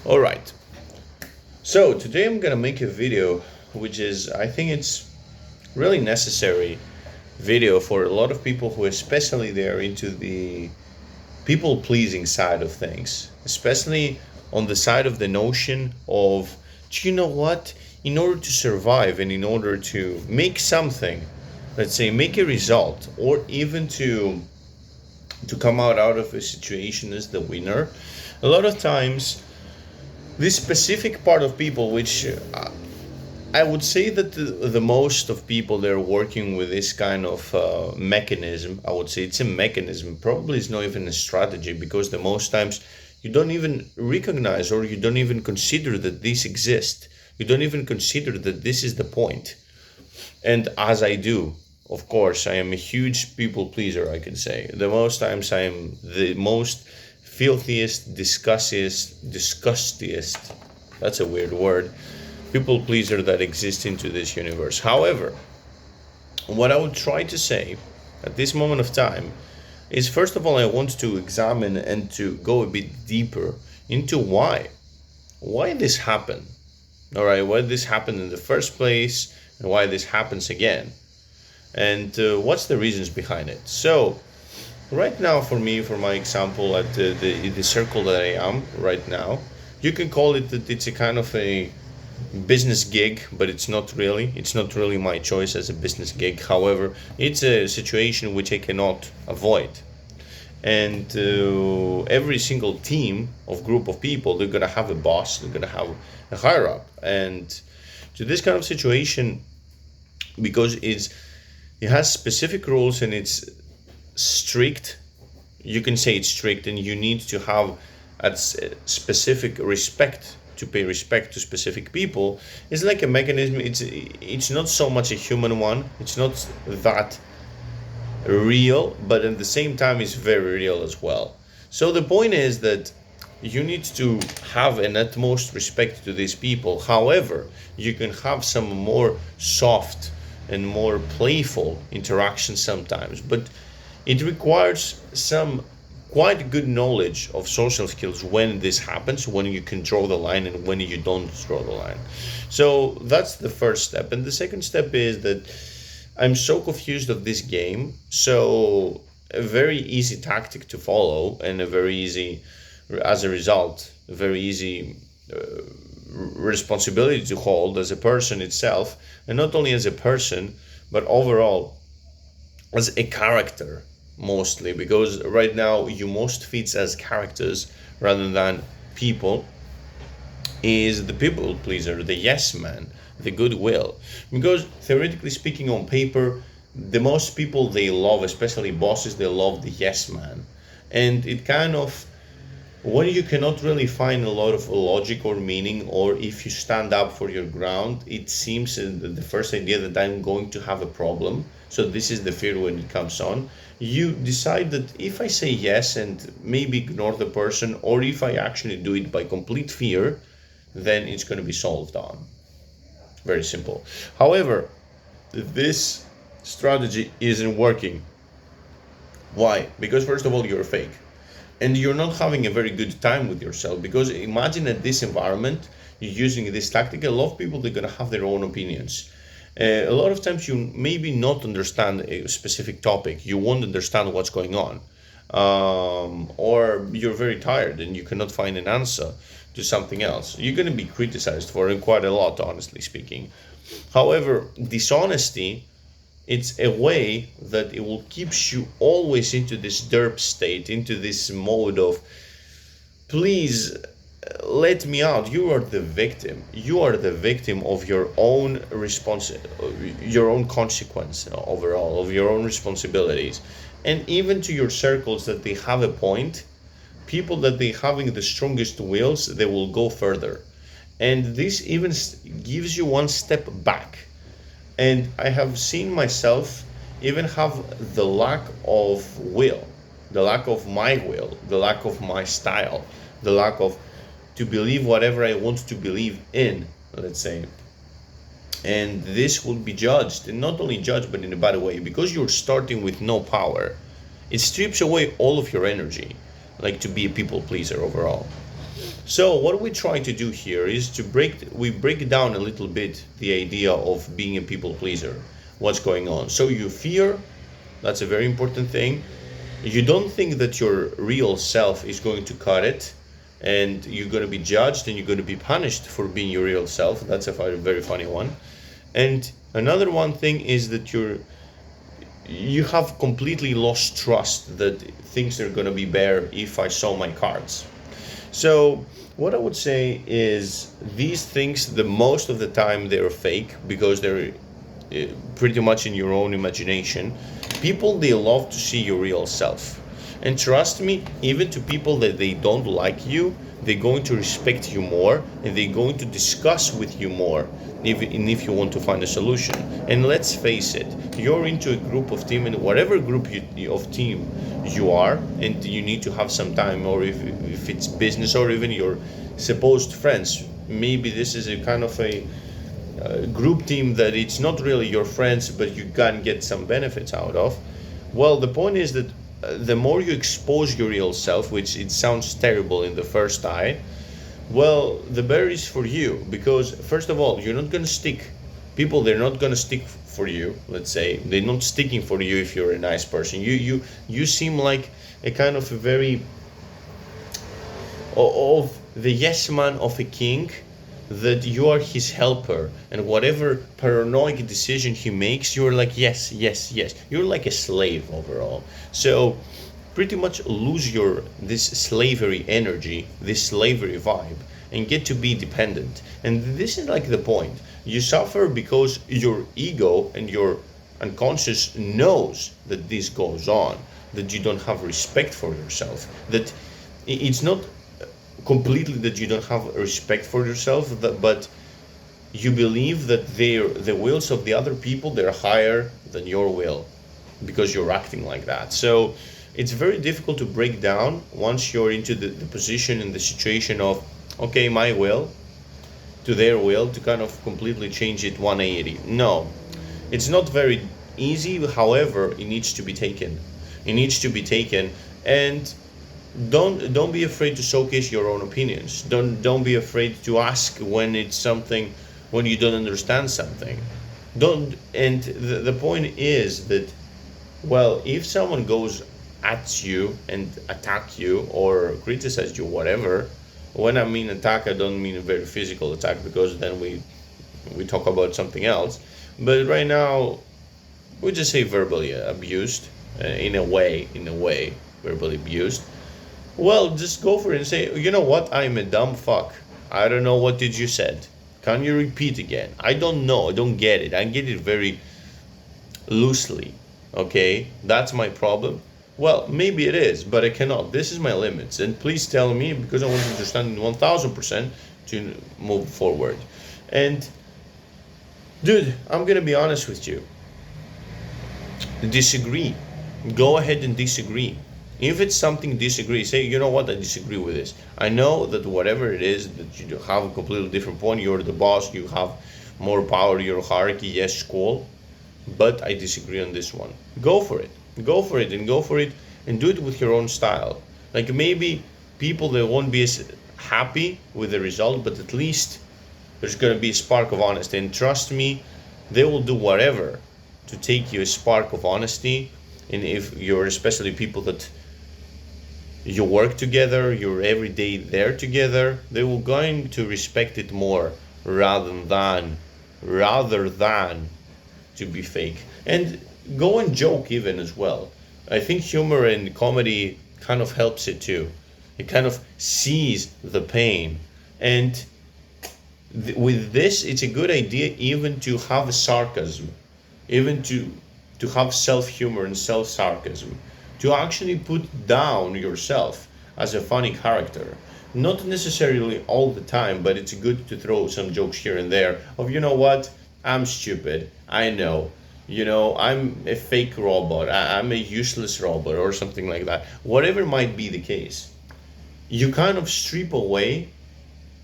All right. So today I'm gonna make a video, which is I think it's really necessary video for a lot of people who, especially they're into the people pleasing side of things, especially on the side of the notion of, do you know what? In order to survive and in order to make something, let's say make a result, or even to come out of a situation as the winner, a lot of times this specific part of people, which I would say that the most of people they're working with this kind of mechanism. I would say it's a mechanism. Probably it's not even a strategy, because the most times you don't even recognize or you don't even consider that this exists. You don't even consider that this is the point. And as I do, of course, I am a huge people pleaser, I can say. The most times I am the most filthiest, disgustiest, that's a weird word, people pleaser that exists into this universe. However, what I would try to say at this moment of time is, first of all, I want to examine and to go a bit deeper into why this happened. All right, why this happened in the first place and why this happens again, and what's the reasons behind it. So right now, for me, for my example, at the circle that I am right now, you can call it that it's a kind of a business gig, but it's not really. It's not really my choice as a business gig. However, it's a situation which I cannot avoid. And every single team of group of people, they're gonna have a boss. They're gonna have a higher up. And to this kind of situation, because it has specific rules and it's strict, you can say it's strict, and you need to have a specific respect, to pay respect to specific people. It's like a mechanism. It's not so much a human one. It's not that real, but at the same time it's very real as well. So the point is that you need to have an utmost respect to these people. However, you can have some more soft and more playful interaction sometimes, but it requires some quite good knowledge of social skills when this happens, when you can draw the line and when you don't draw the line. So that's the first step. And the second step is that I'm so confused of this game. So a very easy tactic to follow, and a very easy, as a result, a very easy responsibility to hold as a person itself, and not only as a person, but overall as a character, mostly, because right now you most fits as characters rather than people, is the people pleaser, the yes man, the goodwill. Because theoretically speaking, on paper, the most people they love, especially bosses, they love the yes man. And it kind of, when you cannot really find a lot of logic or meaning, or if you stand up for your ground, it seems the first idea that I'm going to have a problem. So this is the fear when it comes on. You decide that if I say yes and maybe ignore the person, or if I actually do it by complete fear, then it's going to be solved on. Very simple. However, this strategy isn't working. Why? Because first of all, you're fake, and you're not having a very good time with yourself. Because imagine at this environment, you're using this tactic. A lot of people, they're going to have their own opinions. A lot of times you maybe not understand a specific topic, you won't understand what's going on, or you're very tired and you cannot find an answer to something else. You're going to be criticized for it quite a lot, honestly speaking. However, dishonesty, it's a way that it will keeps you always into this derp state, into this mode of, please let me out. You are the victim. You are the victim of your own your own consequence overall, of your own responsibilities. And even to your circles that they have a point, people that they having the strongest wills, they will go further. And this even gives you one step back. And I have seen myself even have the lack of will, the lack of my will, the lack of my style, the lack of to believe whatever I want to believe in, let's say. And this will be judged, and not only judged, but in a bad way, because you're starting with no power. It strips away all of your energy, like to be a people pleaser overall. So what we try to do here is we break down a little bit the idea of being a people pleaser. What's going on? So you fear, that's a very important thing. You don't think that your real self is going to cut it, and you're going to be judged and you're going to be punished for being your real self. That's a very funny one. And another one thing is that you have completely lost trust that things are going to be better if I saw my cards. So what I would say is these things, the most of the time they're fake because they're pretty much in your own imagination. People, they love to see your real self. And trust me, even to people that they don't like you, they're going to respect you more and they're going to discuss with you more if you want to find a solution. And let's face it, you're into a group of team, and whatever group of team you are, and you need to have some time, or if it's business or even your supposed friends, maybe this is a kind of a group team that it's not really your friends but you can get some benefits out of. Well, the point is that the more you expose your real self, which it sounds terrible in the first eye, well, the better is for you, because first of all, you're not going to stick people, they're not going to stick for you. Let's say they're not sticking for you if you're a nice person. You seem like a kind of a very of the yes man of a king, that you are his helper, and whatever paranoid decision he makes, you're like yes, yes, yes. You're like a slave overall. So pretty much lose your this slavery energy, this slavery vibe, and get to be dependent. And this is like the point. You suffer because your ego and your unconscious knows that this goes on, that you don't have respect for yourself, that it's not completely that you don't have respect for yourself, but you believe that the wills of the other people, they're higher than your will because you're acting like that. So it's very difficult to break down once you're into the position and the situation of okay, my will to their will, to kind of completely change it 180. No, it's not very easy. However, it needs to be taken. It needs to be taken. And don't be afraid to showcase your own opinions. Don't be afraid to ask when it's something, when you don't understand something. Don't. And the point is that, well, if someone goes at you and attack you or criticize you, whatever, when I mean attack, I don't mean a very physical attack, because then we talk about something else. But right now we just say verbally abused, in a way verbally abused. Well, just go for it and say, you know what, I'm a dumb fuck. I don't know what did you said. Can you repeat again? I don't know. I don't get it. I get it very loosely. Okay, that's my problem. Well, maybe it is, but I cannot. This is my limits, and please tell me, because I want to understand 1000% to move forward. And dude, I'm gonna be honest with you. Disagree. Go ahead and disagree. If it's something disagree, say, you know what, I disagree with this. I know that whatever it is, that you have a completely different point, you're the boss, you have more power, your hierarchy, yes, cool, but I disagree on this one. Go for it. Go for it, and go for it, and do it with your own style. Like, maybe people, they won't be as happy with the result, but at least there's going to be a spark of honesty. And trust me, they will do whatever to take you a spark of honesty. And if you're especially people that you work together, you're every day there together, they will going to respect it more, rather than to be fake. And go and joke even as well. I think humor and comedy kind of helps it too. It kind of sees the pain. And with this, it's a good idea even to have sarcasm, even to have self-humor and self-sarcasm, to actually put down yourself as a funny character. Not necessarily all the time, but it's good to throw some jokes here and there of, you know what, I'm stupid, I know. I'm a fake robot, I'm a useless robot, or something like that. Whatever might be the case, you kind of strip away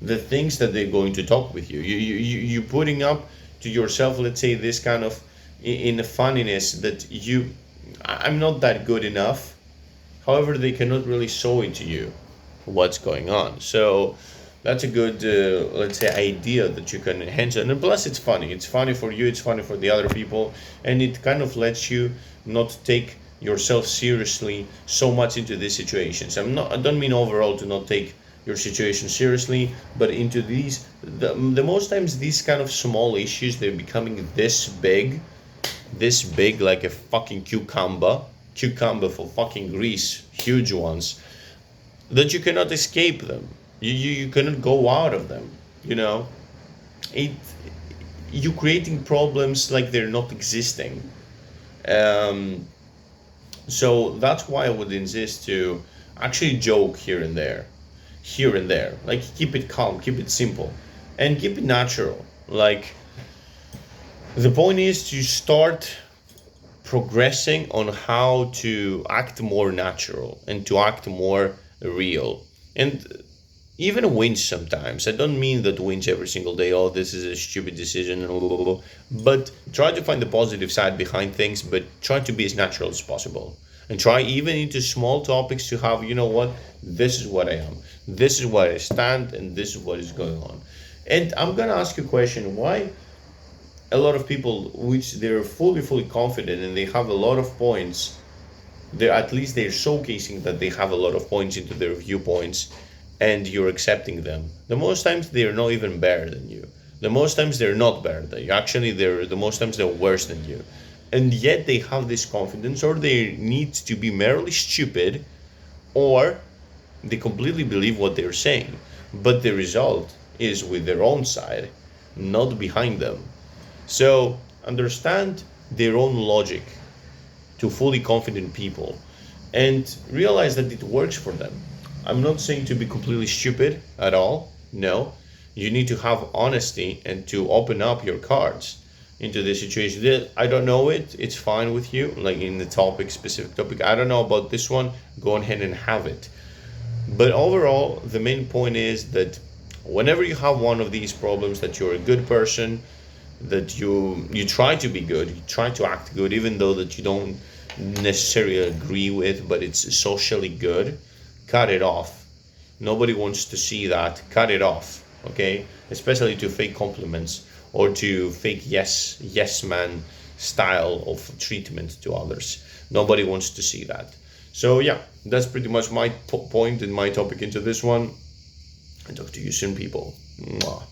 the things that they're going to talk with you. You putting up to yourself, let's say, this kind of in the funniness that I'm not that good enough. However, they cannot really show it to you. what's going on. So that's a good, let's say, idea that you can enhance it. And plus, it's funny. It's funny for you. It's funny for the other people, and it kind of lets you not take yourself seriously so much into these situations. I don't mean overall to not take your situation seriously, but into these, the most times these kind of small issues, they're becoming this big, like a fucking cucumber for fucking Greece, huge ones, that you cannot escape them. You cannot go out of them. You know, it you creating problems like they're not existing. Um, so that's why I would insist to actually joke here and there. Like keep it calm, keep it simple, and keep it natural. Like the point is to start progressing on how to act more natural and to act more real. And even wins sometimes. I don't mean that wins every single day. Oh, this is a stupid decision, and blah, blah, blah. But try to find the positive side behind things. But try to be as natural as possible, and try even into small topics to have, you know what, this is what I am, this is where I stand, and this is what is going on. And I'm gonna ask you a question: why a lot of people, which they're fully confident and they have a lot of points, they're at least they're showcasing that they have a lot of points into their viewpoints, and you're accepting them. The most times they're not even better than you. The most times they're not better than you. Actually, they're the most times they're worse than you. And yet they have this confidence, or they need to be merely stupid, or they completely believe what they're saying. But the result is with their own side, not behind them. So understand their own logic to fully confident people and realize that it works for them. I'm not saying to be completely stupid at all. No. You need to have honesty and to open up your cards into the situation. I don't know it. It's fine with you. Like in the specific topic. I don't know about this one. Go ahead and have it. But overall, the main point is that whenever you have one of these problems, that you're a good person, that you try to be good, you try to act good, even though that you don't necessarily agree with, but it's socially good, cut it off. Nobody wants to see that. Cut it off, okay? Especially to fake compliments or to fake yes man style of treatment to others. Nobody wants to see that. So yeah, that's pretty much my point and my topic into this one. And talk to you soon, people. Mwah.